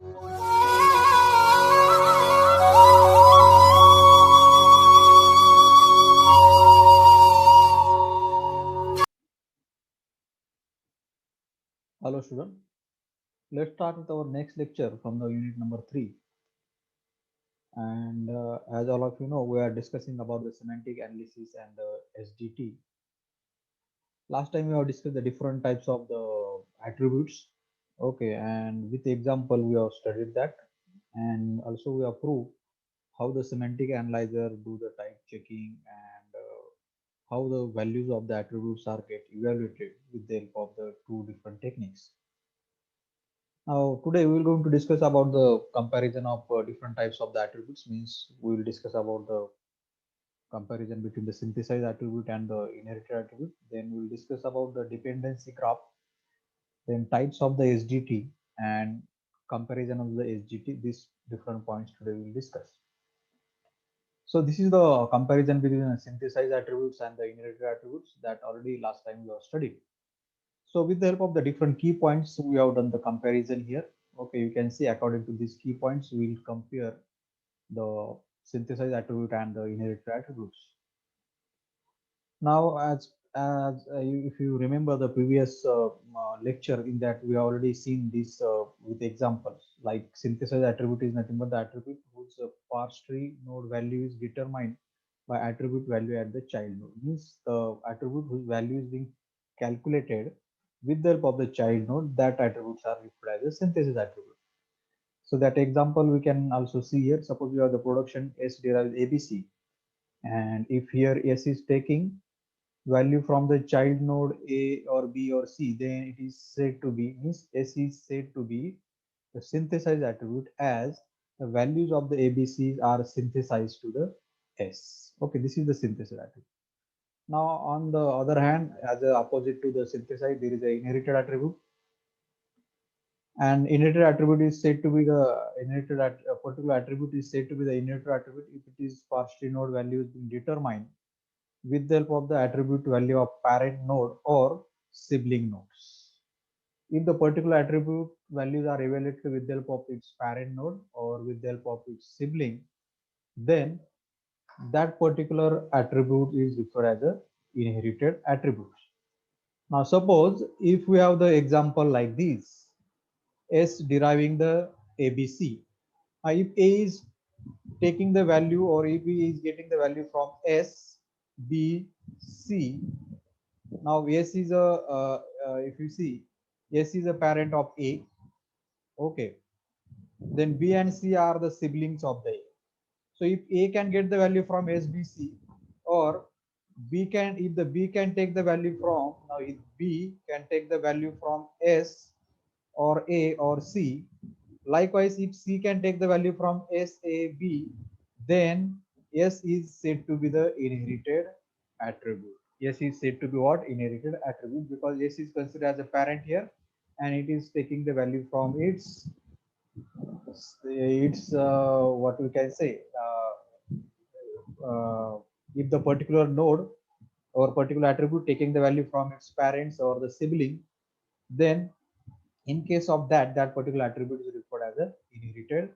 Hello student, let's start with our next lecture from the unit number 3. And as all of you know, we are discussing about the semantic analysis and the SDT. Last time we have discussed the different types of the attributes. Okay, and with example we have studied that, and also we have proved how the semantic analyzer do the type checking and how the values of the attributes are get evaluated with the help of the two different techniques. Now, today we will going to discuss about the comparison of different types of the attributes. Means we will discuss about the comparison between the synthesized attribute and the inherited attribute. Then we will discuss about the dependency graph. Then types of the SDT and comparison of the SGT. These different points today we will discuss. So this is the comparison between the synthesized attributes and the inherited attributes that already last time we have studied. So with the help of the different key points, we have done the comparison here. Okay, you can see according to these key points, we will compare the synthesized attribute and the inherited attributes. Now, if you remember the previous lecture, in that we already seen this with examples, like synthesized attribute is nothing but the attribute whose parse tree node value is determined by attribute value at the child node. Means the attribute whose value is being calculated with the help of the child node, that attributes are referred as a synthesis attribute. So that example we can also see here. Suppose we have the production S derives ABC, and if here S is taking value from the child node A or B or C, then it is said to be, means S is said to be the synthesized attribute as the values of the ABCs are synthesized to the S. Okay, this is the synthesized attribute. Now, on the other hand, as a opposite to the synthesized, there is a inherited attribute. And inherited attribute is said to be the a particular attribute is said to be the inherited attribute if it is partially node value is being determined with the help of the attribute value of parent node or sibling nodes. If the particular attribute values are evaluated with the help of its parent node or with the help of its sibling, then that particular attribute is referred as a inherited attribute. Now suppose if we have the example like this, S deriving the ABC. If A is taking the value or if B is getting the value from S, B, C. Now S is a, if you see, S is a parent of A. Okay. Then B and C are the siblings of the A. So if A can get the value from S, B, C, or B can, if the B can take the value from, now if B can take the value from S or A or C, likewise if C can take the value from S, A, B, then S is said to be the inherited attribute. S is said to be what? Inherited attribute, because S is considered as a parent here and it is taking the value from its what we can say, if the particular node or particular attribute taking the value from its parents or the sibling, then in case of that, that particular attribute is referred as a inherited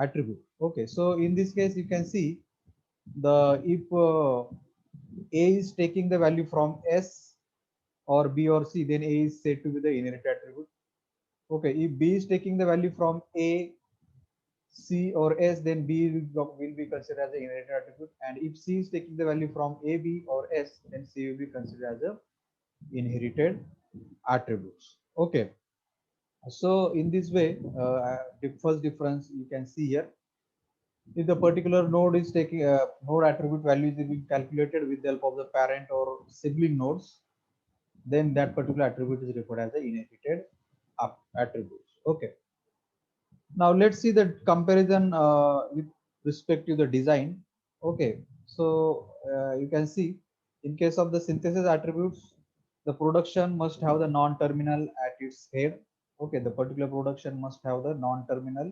attribute. Okay, so in this case you can see the, if A is taking the value from S or B or C, then A is said to be the inherited attribute. Okay, if B is taking the value from A, C or S, then B will be considered as the inherited attribute. And if C is taking the value from A, B or S, then C will be considered as a inherited attributes. Okay. So in this way, the first difference you can see here. If the particular node is taking node attribute values is being calculated with the help of the parent or sibling nodes, then that particular attribute is referred as the inherited attributes. Okay. Now let's see the comparison with respect to the design. Okay, so you can see in case of the synthesis attributes, the production must have the non-terminal at its head. Okay, the particular production must have the non-terminal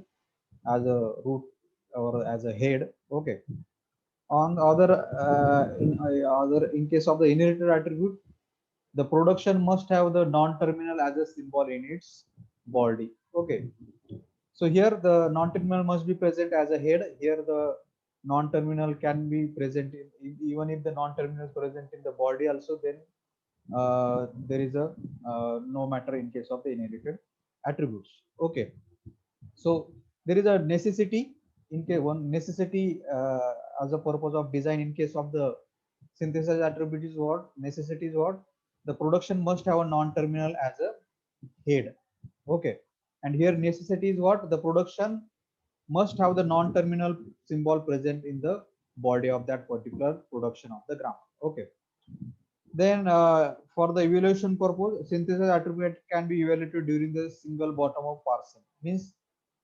as a root or as a head. Okay. On the other, in case of the inherited attribute, the production must have the non-terminal as a symbol in its body. Okay. So here the non-terminal must be present as a head. Here the non-terminal can be present even if the non-terminal is present in the body also, then there is a no matter in case of the inherited attributes. Okay, so there is a necessity in case one necessity as a purpose of design in case of the synthesis attribute is what necessity is what the production must have a non-terminal as a head. Okay, and here necessity is what the production must have the non-terminal symbol present in the body of that particular production of the grammar. Okay, then for the evaluation purpose, synthesis attribute can be evaluated during the single bottom up parsing. Means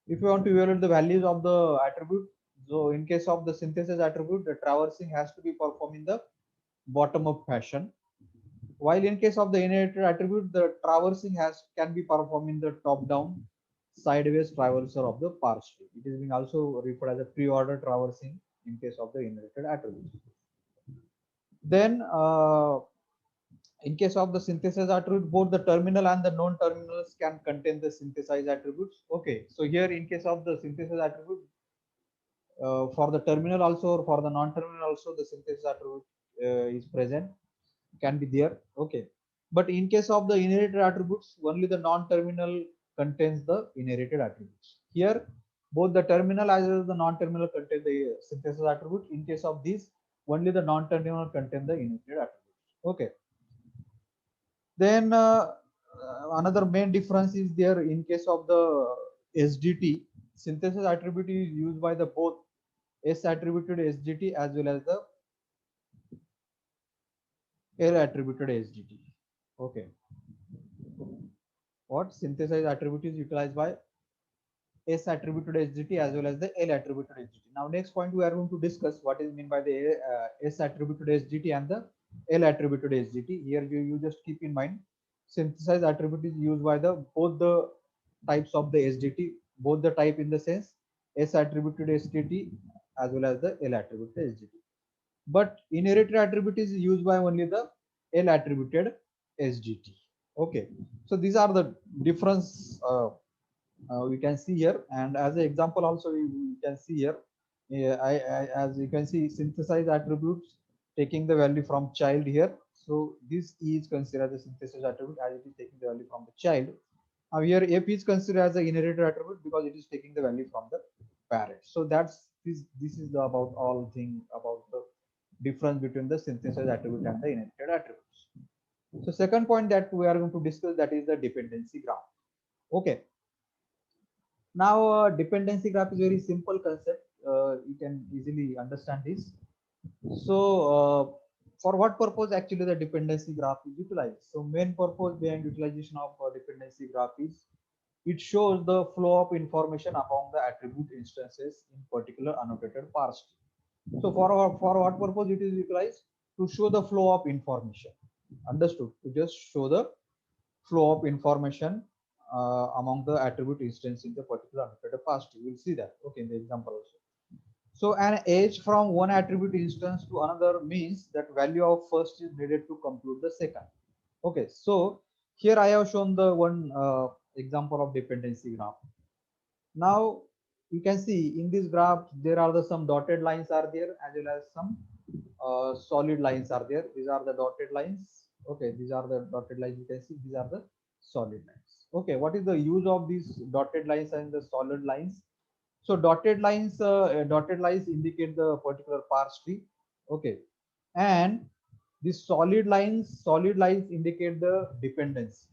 if you want to evaluate the values of the attribute, so in case of the synthesis attribute, the traversing has to be performed in the bottom up fashion. While in case of the inherited attribute, the traversing can be performed in the top down sideways traversal of the parse tree. It is being also referred as a pre-order traversing in case of the inherited attribute. Then in case of the synthesis attribute, both the terminal and the non-terminals can contain the synthesized attributes. Okay, so here in case of the synthesis attribute, for the terminal also or for the non-terminal also, the synthesis attribute is present, can be there. Okay, but in case of the inherited attributes, only the non-terminal contains the inherited attributes. Here, both the terminal as well as the non-terminal contain the synthesis attribute. In case of these, only the non-terminal contain the inherited attributes. Okay. Then another main difference is there in case of the SDT. Synthesis attribute is used by the both S attributed SDT as well as the L attributed SDT. Okay. What synthesized attribute is utilized by S attributed SDT as well as the L attributed SDT. Now next point we are going to discuss what is meant by the S attributed SDT and the L attributed SDT. Here you just keep in mind synthesized attribute is used by the both the types of the SDT, both the type in the sense S attributed SDT as well as the L attributed SDT. But inherited attribute is used by only the L attributed SDT. Okay, so these are the difference we can see here, and as an example also we can see here. As you can see, synthesized attributes taking the value from child here. So this is considered as a synthesis attribute as it is taking the value from the child. Now here F is considered as an inherited attribute because it is taking the value from the parent. So that's this is about all thing about the difference between the synthesis attribute and the inherited attributes. So second point that we are going to discuss, that is the dependency graph. Okay. Now dependency graph is very simple concept. You can easily understand this. So for what purpose actually the dependency graph is utilized? So main purpose behind utilization of dependency graph is it shows the flow of information among the attribute instances in particular annotated parse tree. So for what purpose it is utilized? To show the flow of information. Understood? To just show the flow of information among the attribute instance in the particular annotated parse tree. We'll see that. Okay, in the example also. So an edge from one attribute instance to another means that value of first is needed to compute the second. Okay, so here I have shown the one example of dependency graph. Now you can see in this graph there are some dotted lines are there as well as some solid lines are there. These are the dotted lines. Okay, these are the dotted lines. You can see these are the solid lines. Okay, what is the use of these dotted lines and the solid lines? So dotted lines indicate the particular parse tree. Okay, and these solid lines indicate the dependency.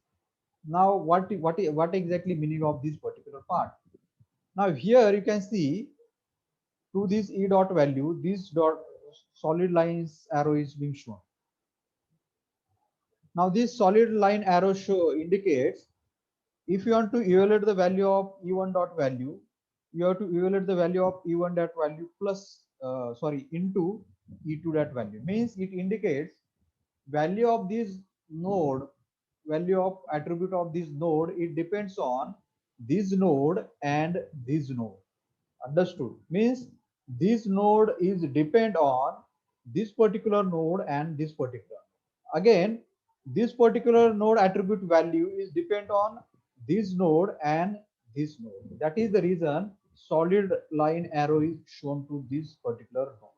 Now what exactly meaning of this particular part? Now here you can see to this e dot value, this dot solid lines arrow is being shown. Now this solid line arrow indicates if you want to evaluate the value of e1 dot value, you have to evaluate the value of e1 dot value plus into e2 dot value. Means it indicates value of this node, value of attribute of this node, it depends on this node and this node. Understood? Means this node is depend on this particular node and this particular. Again, this particular node attribute value is depend on this node and this node. That is the reason solid line arrow is shown to this particular node.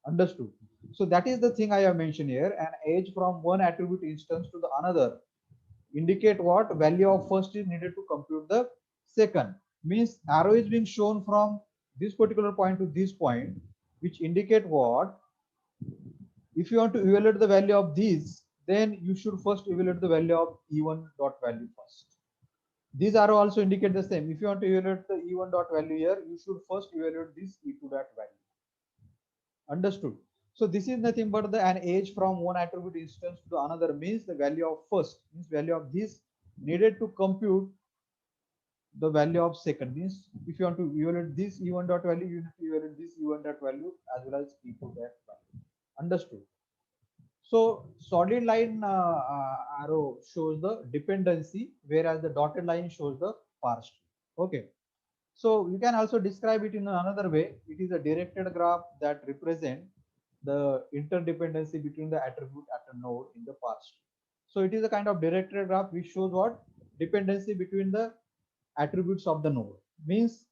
Understood? So that is the thing I have mentioned here. An edge from one attribute instance to the another indicate what value of first is needed to compute the second. Means arrow is being shown from this particular point to this point, which indicate what? If you want to evaluate the value of these, then you should first evaluate the value of E1 dot value first. These arrow also indicate the same. If you want to evaluate the E1 dot value here, you should first evaluate this E2 dot value. Understood? So this is nothing but an edge from one attribute instance to the another means the value of first, means value of this needed to compute the value of second. Means if you want to evaluate this E1 dot value, you have to evaluate this E1 dot value as well as E2 dot value. Understood? So solid line arrow shows the dependency, whereas the dotted line shows the parse tree. Okay. So you can also describe it in another way. It is a directed graph that represent the interdependency between the attribute at a node in the parse tree. So it is a kind of directed graph which shows what? Dependency between the attributes of the node. Means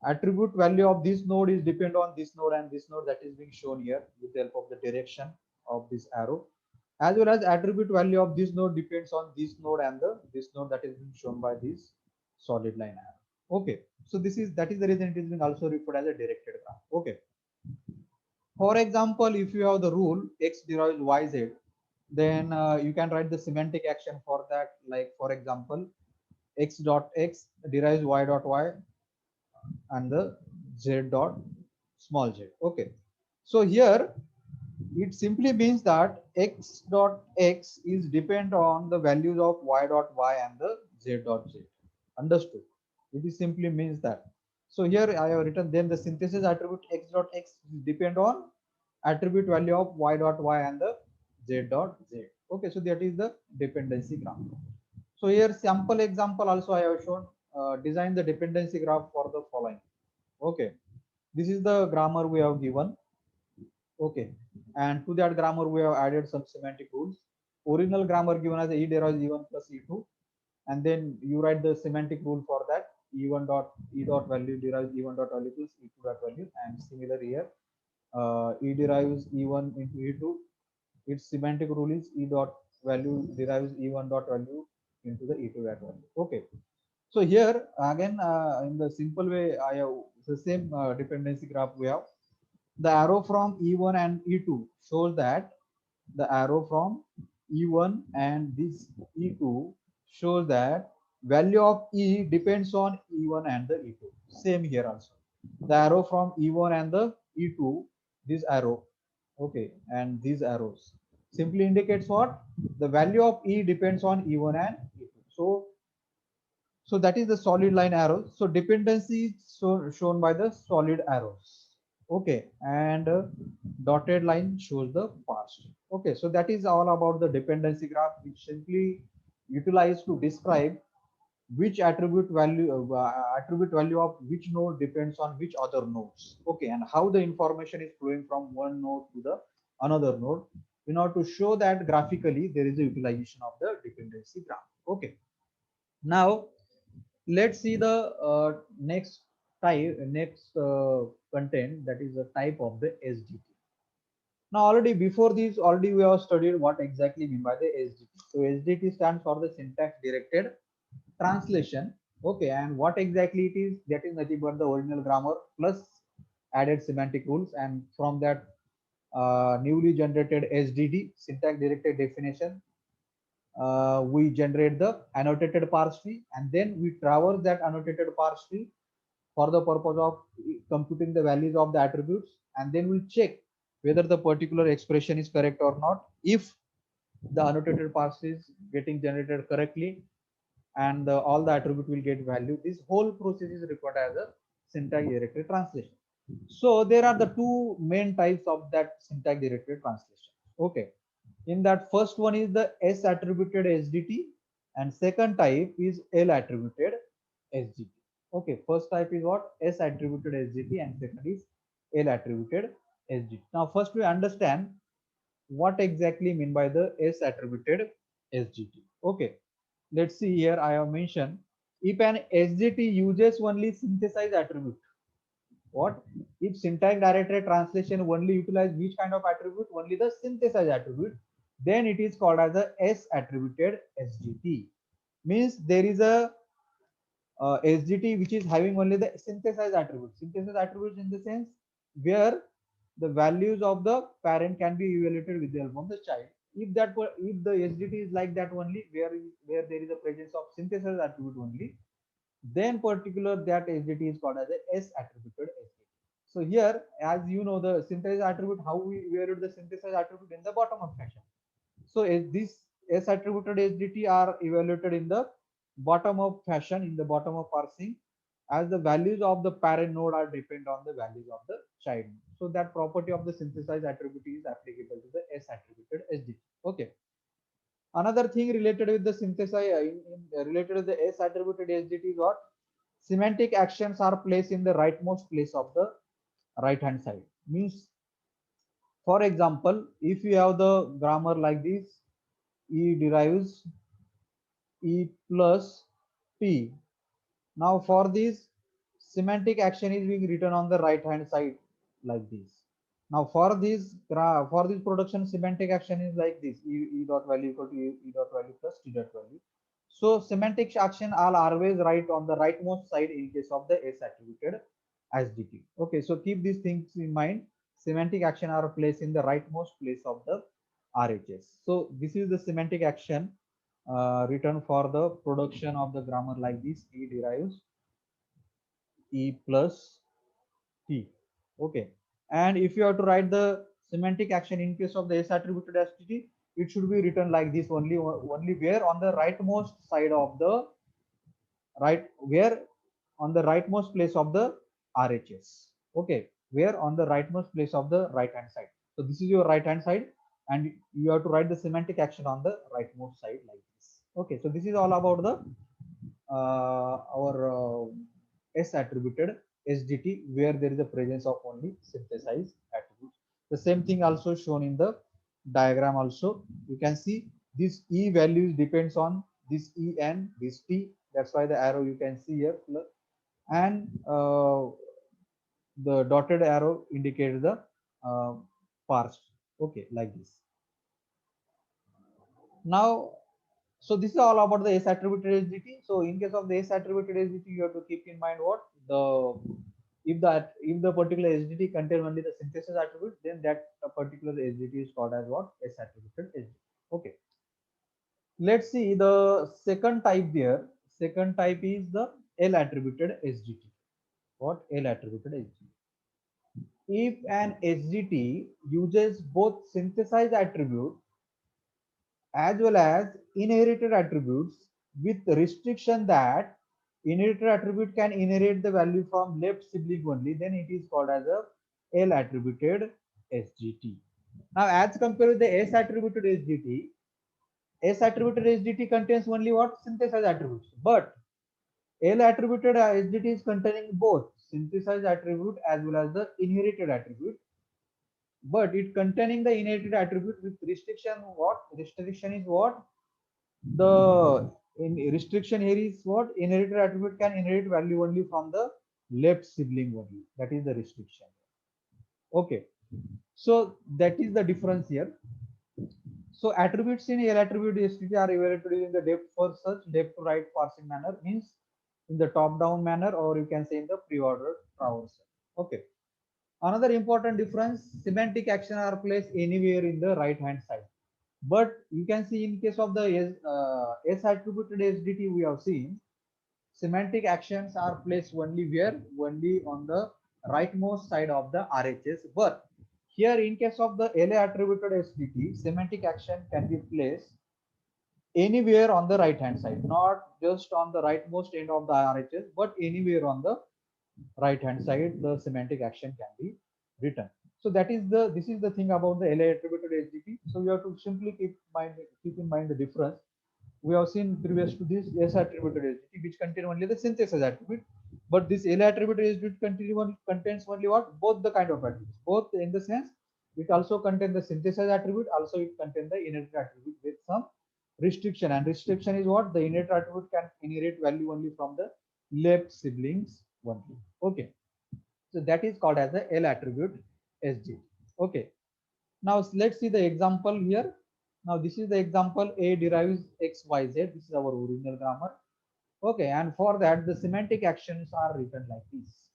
attribute value of this node is depend on this node and this node, that is being shown here with the help of the direction of this arrow, as well as attribute value of this node depends on this node and this node, that is being shown by this solid line arrow. Okay, so that is the reason it is being also referred as a directed graph. Okay, for example, if you have the rule x derives yz, then you can write the semantic action for that, like for example x dot x derives y dot y and the z dot small z. Okay, so here it simply means that x dot x is depend on the values of y dot y and the z dot z. Understood? It is simply means that. So here I have written, then the synthesis attribute x dot x depend on attribute value of y dot y and the z dot z. Okay, so that is the dependency graph. So here sample example also I have shown. Design the dependency graph for the following. Okay, this is the grammar we have given. Okay, and to that grammar we have added some semantic rules. Original grammar given as e derives e1 plus e2, and then you write the semantic rule for that. E1 dot e dot value derives e1 dot value plus e2 dot value, and similar here e derives e1 into e2. Its semantic rule is e dot value derives e1 dot value into the e2 dot value. Okay, so here again in the simple way I have the same dependency graph we have. The arrow from E1 and E2 shows that the arrow from E1 and this E2 shows that value of E depends on E1 and the E2. Same here also. The arrow from E1 and the E2, this arrow, okay, and these arrows simply indicates what? The value of E depends on E1 and E2. So that is the solid line arrows. So dependency is shown by the solid arrows. Okay, and dotted line shows the parse tree. Okay, so that is all about the dependency graph, which simply utilized to describe which attribute value of which node depends on which other nodes. Okay, and how the information is flowing from one node to the another node. In order to show that graphically, there is a utilization of the dependency graph. Okay, now let's see the next content, that is the type of the SDT. Now already before this already we have studied what exactly mean by the SDT. So SDT stands for the syntax directed translation. Okay, and what exactly it is, that is nothing but the original grammar plus added semantic rules, and from that newly generated SDD, syntax directed definition, we generate the annotated parse tree, and then we traverse that annotated parse tree for the purpose of computing the values of the attributes, and then we'll check whether the particular expression is correct or not. If the annotated parse is getting generated correctly and all the attribute will get value, this whole process is required as a syntax directed translation. So there are the two main types of that syntax directed translation. Okay, in that first one is the S attributed SDT, and second type is L attributed SDT. Okay, first type is what? S attributed SDT, and second is L attributed SDT. Now first we understand what exactly mean by the S attributed SDT. Okay, let's see here I have mentioned If an SGT uses only synthesize attribute, what? If syntax directory translation only utilize which kind of attribute? Only the synthesize attribute, then it is called as a S attributed SGT. Means there is a SGT which is having only the synthesize attribute. Synthesize attributes in the sense where the values of the parent can be evaluated with the help of the child. If the SGT is like that only, where there is a presence of synthesize attribute only, then particular that SGT is called as a S attributed SGT. So here, as you know, the synthesis attribute, how we evaluate the synthesis attribute in the bottom of fashion. So this S attributed SGT are evaluated in the bottom of fashion, in the bottom of parsing, as the values of the parent node are depend on the values of the child node. So that property of the synthesized attribute is applicable to the S attributed SGT. Okay. Another thing related with the related to the S attributed SGT is what? Semantic actions are placed in the rightmost place of the right hand side. Means, for example, if you have the grammar like this, E derives E plus P. Now for this, semantic action is being written on the right hand side like this. Now for this production, semantic action is like this: e dot value equal to e dot value plus t dot value. So semantic action are always right on the rightmost side in case of the S attributed SGT. Okay, so keep these things in mind. Semantic action are placed in the rightmost place of the RHS. So this is the semantic action written for the production of the grammar like this: E derives E plus T. Okay. And if you have to write the semantic action in case of the S attributed SGT, it should be written like this only where on the rightmost side of the where on the rightmost place of the RHS. Okay. Where on the rightmost place of the right hand side. So this is your right hand side, and you have to write the semantic action on the rightmost side like this. Okay. So this is all about the our S attributed SGT, where there is a presence of only synthesized attributes. The same thing also shown in the diagram. Also, you can see this E values depends on this E and this T. That's why the arrow you can see here, and the dotted arrow indicates the parsed. Okay, like this. Now, so this is all about the S attributed SGT. So in case of the S attributed SGT, you have to keep in mind what the if the particular SGT contain only the synthesis attribute, then that particular SGT is called as what? S attributed SGT. Okay. Let's see the second type there. Second type is the L attributed SGT. What? L attributed SGT. If an SGT uses both synthesized attribute as well as inherited attributes with restriction that inherited attribute can inherit the value from left sibling only, then it is called as a L attributed SGT. Now, as compared with the S attributed SGT, S attributed SGT contains only what? Synthesized attributes. But L attributed SGT is containing both synthesized attribute as well as the inherited attribute, but it containing the inherited attribute with restriction. What restriction is? What the restriction here is what? Inherited attribute can inherit value only from the left sibling only. That is the restriction. Okay, so that is the difference here. So attributes in L attribute STT are evaluated in the depth first search, depth to right parsing manner, means in the top down manner, or you can say in the pre-ordered traversal. Okay. Another important difference: semantic action are placed anywhere in the right hand side. But you can see in case of the S attributed SDT, we have seen semantic actions are placed only where? Only on the rightmost side of the RHS. But here in case of the LA attributed SDT, semantic action can be placed anywhere on the right hand side, not just on the rightmost end of the RHS, but anywhere on the right hand side, the semantic action can be written. So that is the this is the thing about the LA attributed SGT. So you have to simply keep in mind the difference. We have seen previous to this S attributed SGT, which contain only the synthesis attribute, but this LA attributed SGT contains only what? Both the kind of attributes, both in the sense it also contains the synthesis attribute, also it contains the inherited attribute with some restriction, and restriction is what? The inherent attribute can inherit value only from the left siblings only. Okay, so that is called as the L attribute SG. Okay, now let's see the example here. Now this is the example: A derives x y z. This is our original grammar. Okay, and for that the semantic actions are written like this,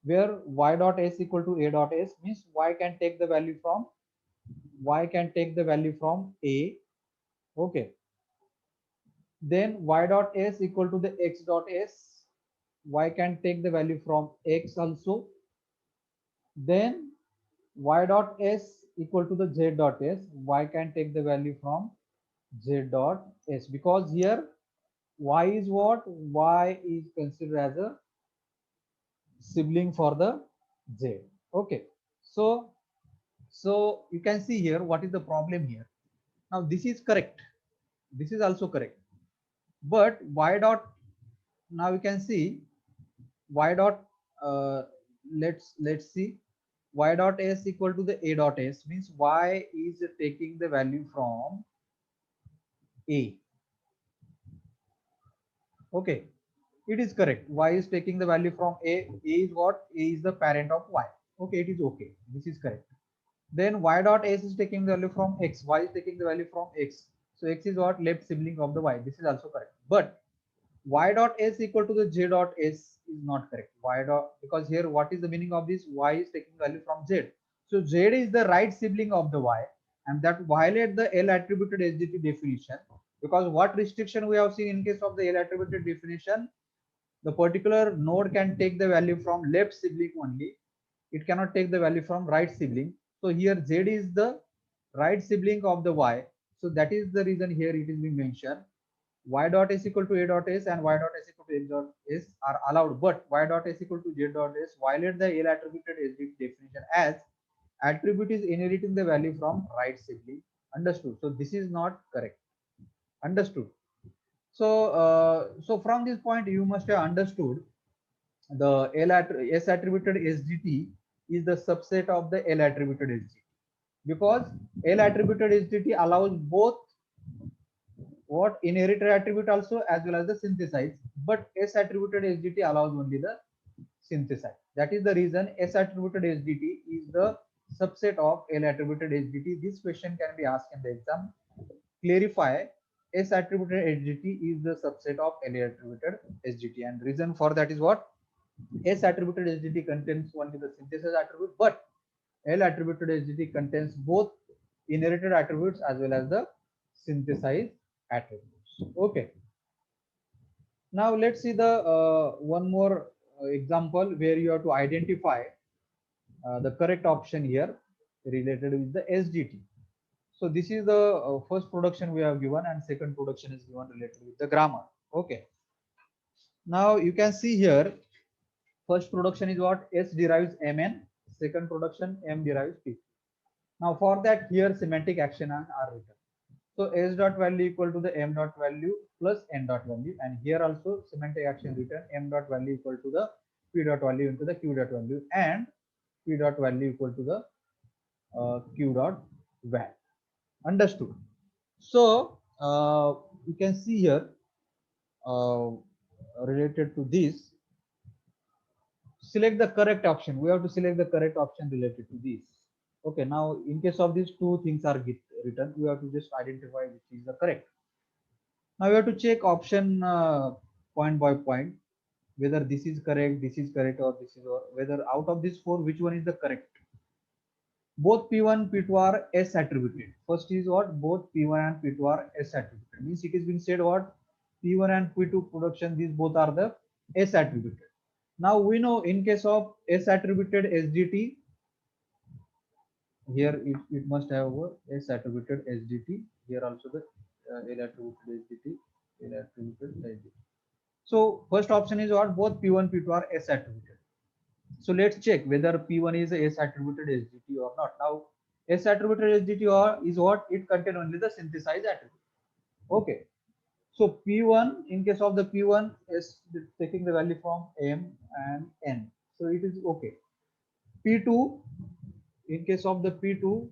where y dot s equal to a dot s means y can take the value from a. Okay, then y dot s equal to the x dot s, y can take the value from x also. Then y dot s equal to the z dot s, y can take the value from z dot s, because here y is what? Y is considered as a sibling for the z. Okay, so you can see here what is the problem here. Now this is correct, this is also correct, but y dot, now you can see y dot, uh, let's see, y dot s equal to the a dot s means y is taking the value from a. Okay, it is correct, y is taking the value from a. A is what? A is the parent of y. Okay, it is okay, this is correct. Then y dot s is taking the value from x, y is taking the value from x, so x is what? Left sibling of the y. This is also correct, but y dot s equal to the j dot s is not correct. Y dot, because here what is the meaning of this? Y is taking value from z, so z is the right sibling of the y, and that violate the L attributed SGT definition, because what restriction we have seen in case of the L attributed definition? The particular node can take the value from left sibling only, it cannot take the value from right sibling. So here z is the right sibling of the y, so that is the reason here it is being mentioned y dot s equal to a dot s and y dot s equal to x dot s are allowed, but y dot s equal to z dot s violate the L attributed SGT definition, as attribute is inheriting the value from right sibling. Understood? So this is not correct. Understood? So so from this point you must have understood the S attributed SGT is the subset of the L attributed SGT, because L attributed SGT allows both what? Inherited attribute also as well as the synthesize, but S attributed SGT allows only the synthesize. That is the reason S attributed SGT is the subset of L attributed SGT. This question can be asked in the exam. Clarify: S attributed SGT is the subset of L attributed SGT, and reason for that is what? S attributed SGT contains only the synthesis attribute, but L attributed SGT contains both inherited attributes as well as the synthesized attributes. Okay. Now let's see the one more example where you have to identify the correct option here related with the SGT. So this is the first production we have given, and second production is given related with the grammar. Okay. Now you can see here, first production is what? S derives Mn. Second production, M derives P. Now for that, here semantic action are written. So S dot value equal to the M dot value plus N dot value, and here also semantic action written: M dot value equal to the P dot value into the Q dot value, and P dot value equal to the Q dot val. Understood? So you can see here uh, related to this, select the correct option. We have to select the correct option related to this. Okay, now in case of these two things are written, we have to just identify which is the correct. Now we have to check option point by point, whether this is correct, or this is, or whether out of these four, which one is the correct. Both P1, P2 are S attributed. First is what? Both P1 and P2 are S attributed. Means it is being said what? P1 and P2 production, these both are the S attributed. Now we know in case of S attributed SGT, here it must have S attributed SGT. Here also the L attributed SGT, L attributed SGT. So first option is what? Both P1, P2 are S attributed. So let's check whether P1 is a S attributed SGT or not. Now S attributed SGT or is what? It contain only the synthesized attribute. Okay. So P1, in case of the P1, is taking the value from M and N. So it is okay. P2, in case of the P2,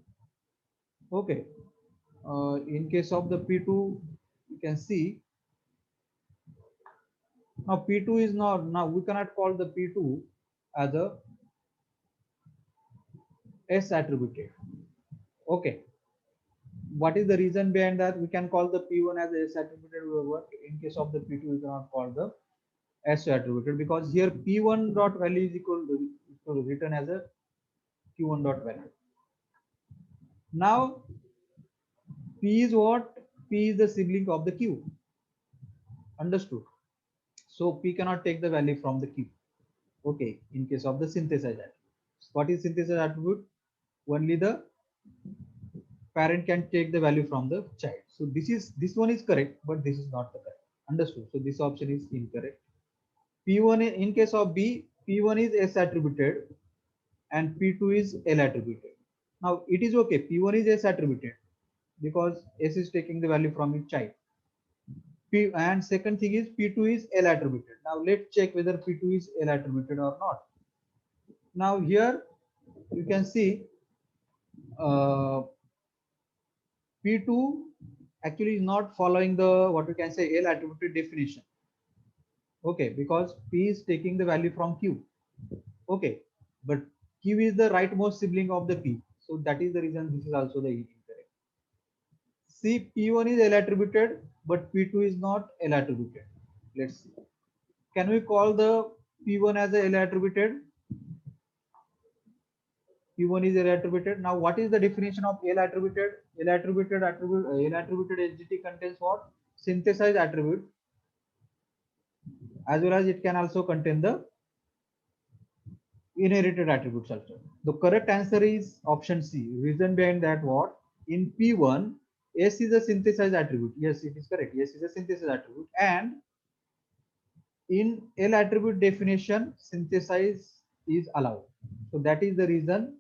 okay. In case of the P2, can see now P2 is not, now we cannot call the P2 as a S attributed. Okay. What is the reason behind that? We can call the P1 as a S attributed. In case of the P2, we cannot call the S attributed because here P1 dot value is equal to written as a Q1 dot value. Now P is what? P is the sibling of the Q. Understood? So P cannot take the value from the Q. Okay, in case of the synthesized attribute. What is synthesized attribute? Only the parent can take the value from the child. So this one is correct, but this is not the correct. Understood? So this option is incorrect. P1 in case of B, P1 is S attributed and P2 is L attributed. Now it is okay. P1 is S attributed because S is taking the value from its child. And second thing is P2 is L attributed. Now let's check whether P2 is L attributed or not. Now here you can see P2 actually is not following the what we can say L attributed definition. Okay, because P is taking the value from Q. Okay, but Q is the rightmost sibling of the P. So that is the reason this is also the incorrect. See, P1 is L attributed, but P2 is not L attributed. Let's see. Can we call the P1 as a L attributed? P1 is L attributed. Now, what is the definition of L attributed? L attributed SGT contains what? Synthesized attribute, as well as it can also contain the inherited attributes also. The correct answer is option C. Reason behind that what? In P1, S is a synthesized attribute. Yes, it is correct. S is a synthesized attribute. And in L attribute definition, synthesize is allowed. So that is the reason.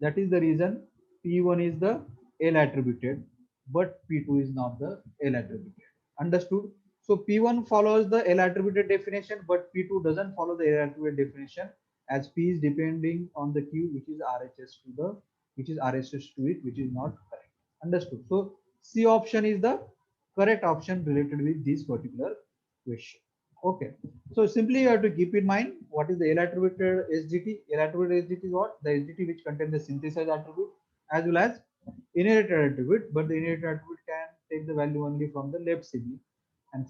That is the reason P1 is the L attributed, but P2 is not the L attributed. Understood? So P1 follows the L attributed definition, but P2 doesn't follow the L attributed definition, as P is depending on the Q, which is RHS to it, which is not correct. Understood? So C option is the correct option related with this particular question. Okay, so simply you have to keep in mind what is the L attributed SGT. L attributed SGT is what? The SGT which contains the synthesized attribute as well as inherited attribute, but the inherited attribute can take the value only from the left sibling. And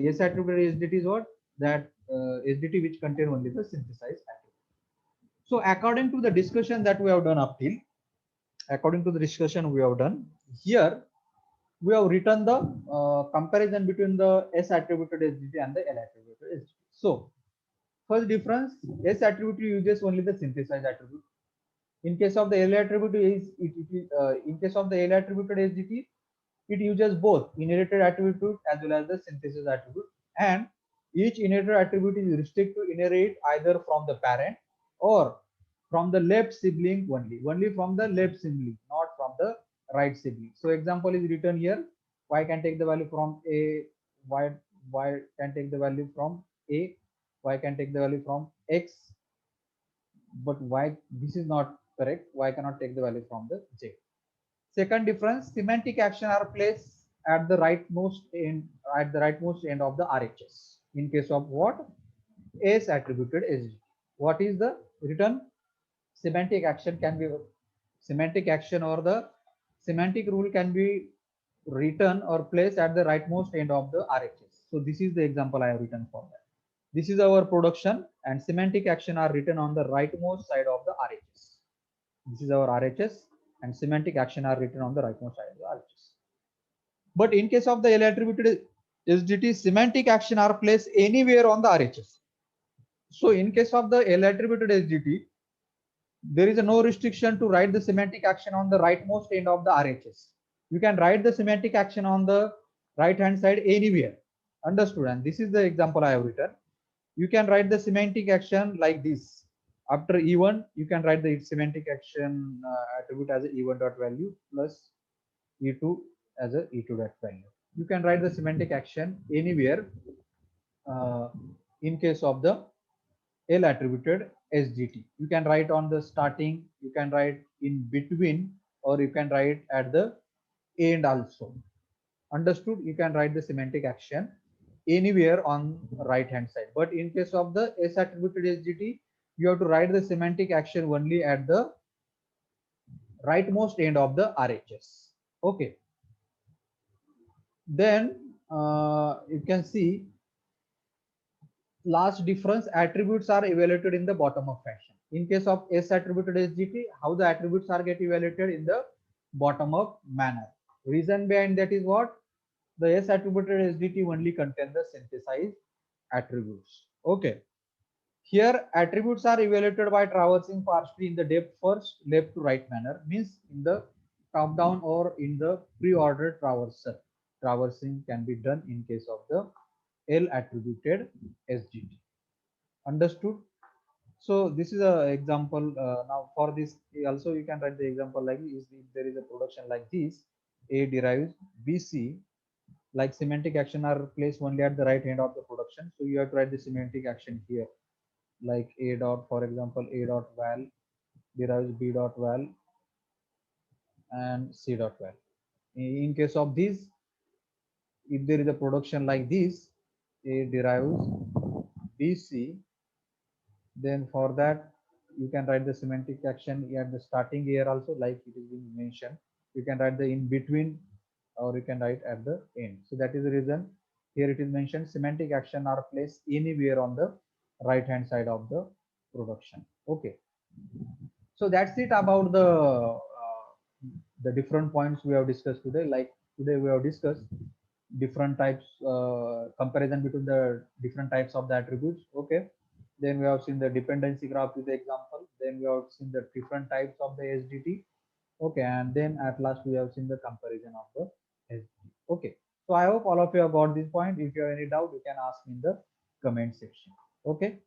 S attributed SGT is what? That SGT which contain only the synthesized attribute. So according to the discussion that we have done up till, here, we have written the comparison between the S attributed SGT and the L attributed SGT. So first difference, S attribute uses only the synthesized attribute. In case of the L attribute in case of the L attributed SGT, it uses both inherited attribute as well as the synthesis attribute, and each inherited attribute is restricted to inherit either from the parent or from the left sibling only from the left sibling, not from the right sibling. So example is written here. Y can take the value from A, Y can take the value from A, Y can take the value from X, but Y, this is not correct. Y cannot take the value from the J. Second difference, semantic action are placed at the rightmost end of the RHS. In case of what? S attributed SGT. What is the written? Semantic action can be semantic action or the semantic rule can be written or placed at the rightmost end of the RHS. So this is the example I have written for that. This is our production and semantic action are written on the rightmost side of the RHS. This is our RHS and semantic action are written on the rightmost side of the RHS. But in case of the L attributed SGT, semantic action are placed anywhere on the RHS. So in case of the L attributed SGT, there is no restriction to write the semantic action on the rightmost end of the RHS. You can write the semantic action on the right hand side anywhere. Understood? And this is the example I have written. You can write the semantic action like this. After E1, you can write the semantic action attribute as a E1 dot value plus E2 as a E2 dot value. You can write the semantic action anywhere in case of the L attributed SGT. You can write on the starting, you can write in between, or you can write at the end also. Understood? You can write the semantic action anywhere on right hand side, but in case of the S attributed SGT, you have to write the semantic action only at the rightmost end of the RHS. Okay. Then you can see last difference, attributes are evaluated in the bottom up fashion. In case of S attributed SGT, how the attributes are get evaluated in the bottom up manner. Reason behind that is what? The S attributed SGT only contain the synthesized attributes. Okay. Here attributes are evaluated by traversing partially in the depth first, left to right manner, means in the top down or in the pre-ordered traversal. Traversing can be done in case of the L attributed SGT. Understood? So this is a example. Now for this also you can write the example like this. If there is a production like this, A derives BC, like semantic action are placed only at the right hand of the production. So you have to write the semantic action here, like A dot, for example, A dot val derives B dot val and C dot val. In case of this, if there is a production like this, A derives BC, then for that you can write the semantic action at the starting here also, like it is being mentioned. You can write the in between or you can write at the end. So that is the reason here it is mentioned semantic action are placed anywhere on the right hand side of the production. Okay. So that's it about the different points we have discussed today. Like today we have discussed different types, comparison between the different types of the attributes. Okay. Then we have seen the dependency graph with the example. Then we have seen the different types of the SGT. Okay. And then at last we have seen the comparison of the SGT. Okay. So I hope all of you have got this point. If you have any doubt, you can ask in the comment section. Okay.